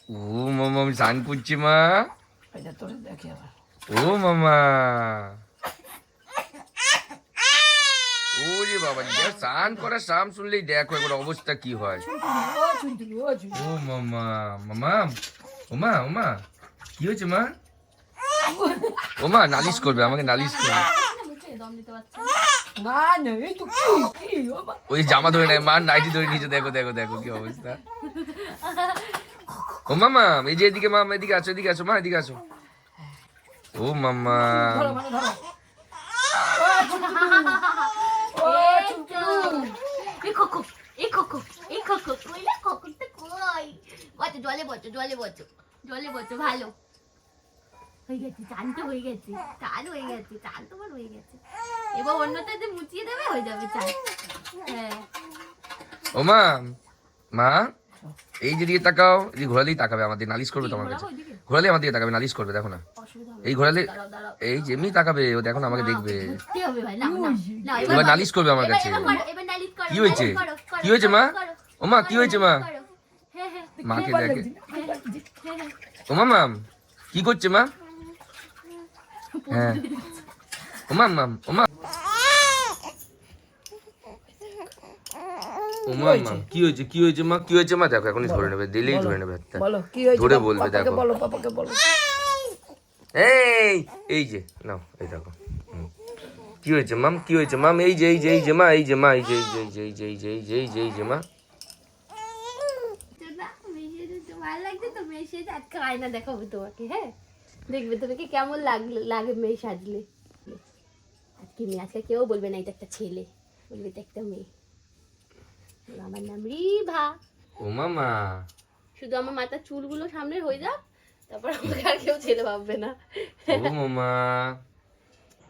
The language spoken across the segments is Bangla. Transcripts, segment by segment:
ও মামা আমি স্নান করছি মা। এটা তোরে দেখি আবার। ও মামা ওরে বাবা স্নান করা সাম শুনলেই দেখো এবার অবস্থা কি হয়। ও চুনটুলি ও চুনটুলি। ও মামা মামা ওমা ওমা কি হয়েছে মা? ওমা নালিশ করবে, আমাকে নালিশ করবে। না না এই তো কি ও মা। ওই জামা ধরে নেয়, মার নাইটি ধরে নিচে, দেখো দেখো দেখো কি অবস্থা। ও মামা এই যে এদিকে, মামা এদিকে আসো, এদিকে আসো মা, এদিকে আসো। ও মামা ধরো মানে ধরো। ও চুনটুলি। এই খোকো এই খোকো এই খোকো কইলা খোকোটা কই বচো জলে বচো জলে বচো জলে বচো ভালো হয়ে গেছে, চান তো হয়ে গেছে, চান হয়ে গেছে, চান তোমার হয়ে গেছে। এবার অন্যটাতে মুছিয়ে দেবে, হয়ে যাবে চান। হ্যাঁ ও মা মা এই যে দিয়ে তাকাও, এই ঘোরালেই তাকাবে আমার দিকে, নালিশ করবে তোমার কাছে। ঘোরালে আমার দিকে তাকাবে, নালিশ করবে, দেখো না অসুবিধা হবে এই ঘোরালে, দাঁড়াও দাঁড়াও এই যে এমনি তাকাবে ও, দেখো না আমাকে দেখবে। ধরতে হবে ভাই, না না এবার নালিশ করবে আমার কাছে। এবার নালিশ করো, কি হয়েছে? কি হয়েছে মা? ও মা কি হয়েছে মা? হ্যাঁ হ্যাঁ মাকে দেখে। হ্যাঁ ও মামা কি করছে মা? হ্যাঁ ও মাম ও মা ও মামা কি হয়েছে, কি হয়েছে মা, কি হয়েছে মা? দেখো এখনই ধরে নেবে, দিলেই ধরে নেবে একটা। বলো কি হয়েছে? ধরে বলবে, পাপাকে দেখো। বলো পাপাকে বলো। এই এই যে নাও, এই দেখো। কি হয়েছে মাম, কি হয়েছে মাম? এই যে এই যে এই যে মা, এই যে মা, এই যে এই যে এই যে এই যে এই যে এই যে এই যে এই যে মা। ভালো লাগছে তো মেয়ে সেজে, আজকে আয়না দেখাবো তোমাকে। হ্যাঁ দেখবে তোমাকে কেমন লাগে মেয়ে সাজলে। আজকে মেয়ে, আজকে কেউ বলবে না এটা একটা ছেলে, বলবে এটা একটা মেয়ে। আমার নাম রিভা। ও মামা শুধু আমার মাথার চুলগুলো সামনে হয়ে যাক, তারপর আমাকে আর কেউ ছেলে ভাববে না। ও মামা।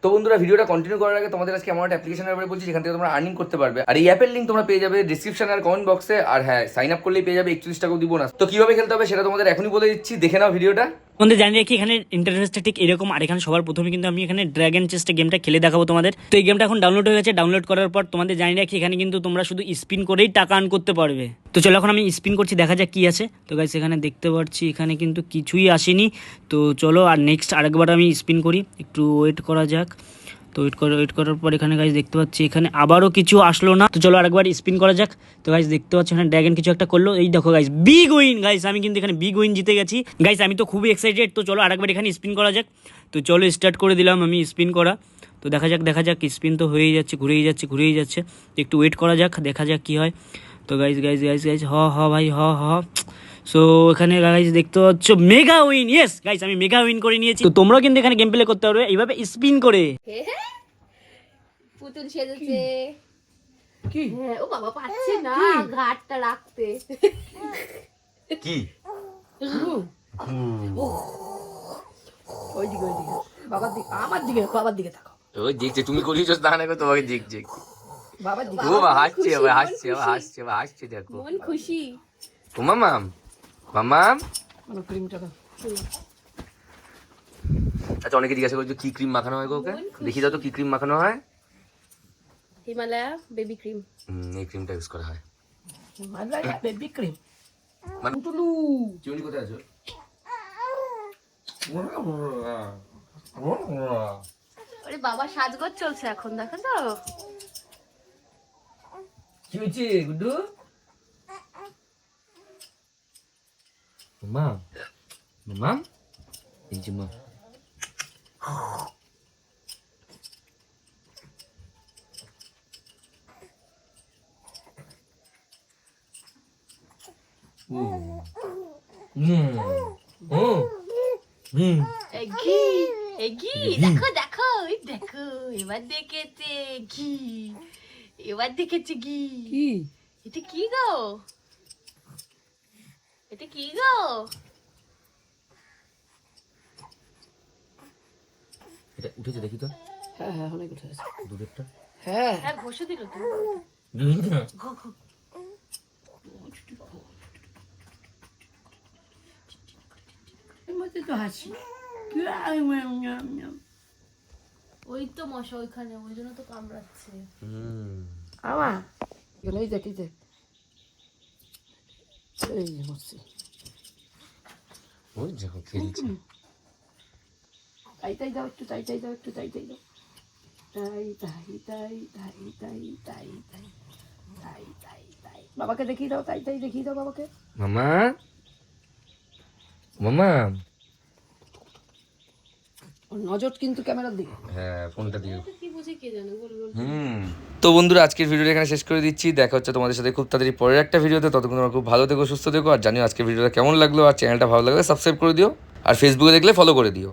তো বন্ধুরা ভিডিওটা কন্টিনিউ করার আগে তোমাদের আজকে এমন একটা অ্যাপ্লিকেশনের ব্যাপারে বলছি যেখান থেকে তোমরা আর্নিং করতে পারবে। আর এই অ্যাপের লিংক তোমরা পেয়ে যাবে ডিসক্রিপশন আর কমেন্ট বক্সে। আর হ্যাঁ সাইন আপ করলেই পেয়ে যাবে 41 টাকাও দিব না। তো কিভাবে খেলতে হবে সেটা তোমাদের এখনই বলে দিচ্ছি, দেখে নাও ভিডিওটা। তোমাদের জানি রাখি এখানে ইন্টারফেসটা ঠিক এরকম। আর এখানে সবার প্রথমে কিন্তু আমি এখানে ড্র্যাগন চেস্টে গেমটা খেলে দেখাবো তোমাদের। তো এই গেমটা এখন ডাউনলোড হয়ে গেছে। ডাউনলোড করার পর তোমাদের জানি রাখি এখানে কিন্তু তোমরা শুধু স্পিন করেই টাকা আর্ন করতে পারবে। তো চলো এখন আমি স্পিন করছি, দেখা যাক কি আছে। তো গাইস এখানে দেখতে পাচ্ছি এখানে কিন্তু কিছুই আসেনি। তো চলো আর নেক্সট আরেকবার আমি স্পিন করি, একটু ওয়েট করা যাক। তো ওয়েট করার পর এখানে গাইস দেখতে পাচ্ছি এখানে আবারও কিছু আসলো না। তো চলো আরেকবার স্পিন করা যাক। তো গাইস দেখতে পাচ্ছি এখানে ড্র্যাগন কিছু একটা করলো। এই দেখো গাইস বিগ উইন। গাইস আমি কিন্তু এখানে বিগ উইন জিতে গেছি। গাইস আমি তো খুবই এক্সাইটেড। তো চলো আরেকবার এখানে স্পিন করা যাক। তো চলো স্টার্ট করে দিলাম আমি স্পিন করা। তো দেখা যাক স্পিন তো হয়েই যাচ্ছে, ঘুরেই যাচ্ছে। তো একটু ওয়েট করা যাক, দেখা যাক কি হয়। তো গাইস হ ভাই হ। সো এখানে গাইস দেখতে পাচ্ছ মেগা উইন। ইয়েস গাইস আমি মেগা উইন করে নিয়েছি। তো তোমরাও কিন্তু এখানে গেম প্লে করতে পারবে এইভাবে স্পিন করে। পুতুল সেজেছে। কি হ্যাঁ ও বাবা পাচ্ছে না ঘাটটা রাখতে। কি ওইদিকে ওইদিকে বাবার দিকে, আমার দিকে, বাবার দিকে তাকাও। ওই দেখছে তুমি করিয়েছো না, দেখো তোমাকে দেখছে। বাবার দিকে। ও হাসছে, আবার হাসছে, আবার হাসছে, আবার হাসছে, দেখো। মন খুশি। ও মামাম মামাম। মানে ক্রিমটা দাও। আচ্ছা অনেকে জিজ্ঞাসা করছো কি ক্রিম মাখানো হয় গো ওকে, দেখি দাও তো কি ক্রিম মাখানো হয়। Himalaya baby cream. এই ক্রিমটা ইউজ করা হয়। Himalaya baby cream. মানে টুলু চিউনি কোথায় আছো? ওরে বাবা সাজগোজ চলছে এখন, দেখো তো। কি হয়েছে গুড্ডু? মা মাম এই যে মা। ঘি দেখো দেখো ওই দেখো, এবার দেখেছে ঘি, এবার দেখেছে ঘি। কি এটা কি গো, এটা কি গো? এটা উঠেছে দেখি তো। হ্যাঁ হ্যাঁ অনেক উঠে আছে দুধেরটা। হ্যাঁ হ্যাঁ ঘষে দিল তো। ঘো ঘো। এর মধ্যে তো হাসি। ওই তো মশা ওইখানে, ওই জন্য তো কামড়াচ্ছে। আমা এই দেখ এই যে মরছি। ওই দেখো খেলছে। তাই দাও একটু, তাই দাও একটু, তাই দাও। তাই তাই তাই তাই তাই তাই তাই তাই তাই তাই। বাবাকে দেখিয়ে দাও, তাই দেখিয়ে দাও বাবাকে। মামা মামা ওর নজর কিন্তু ক্যামেরার দিকে। হ্যাঁ ফোনটা দিয়ে তো বন্ধুরা আজকের ভিডিওটা এখানে শেষ করে দিচ্ছি। দেখা হচ্ছে তোমাদের সাথে খুব তাড়াতাড়ি পরের একটা ভিডিওতে। ততক্ষণ তোমরা খুব ভালো থেকো, সুস্থ থেকো। আর জানিও আজকের ভিডিওটা কেমন লাগলো, আর চ্যানেলটা ভালো লাগলে সাবস্ক্রাইব করে দিও, আর ফেসবুকে দেখলে ফলো করে দিও।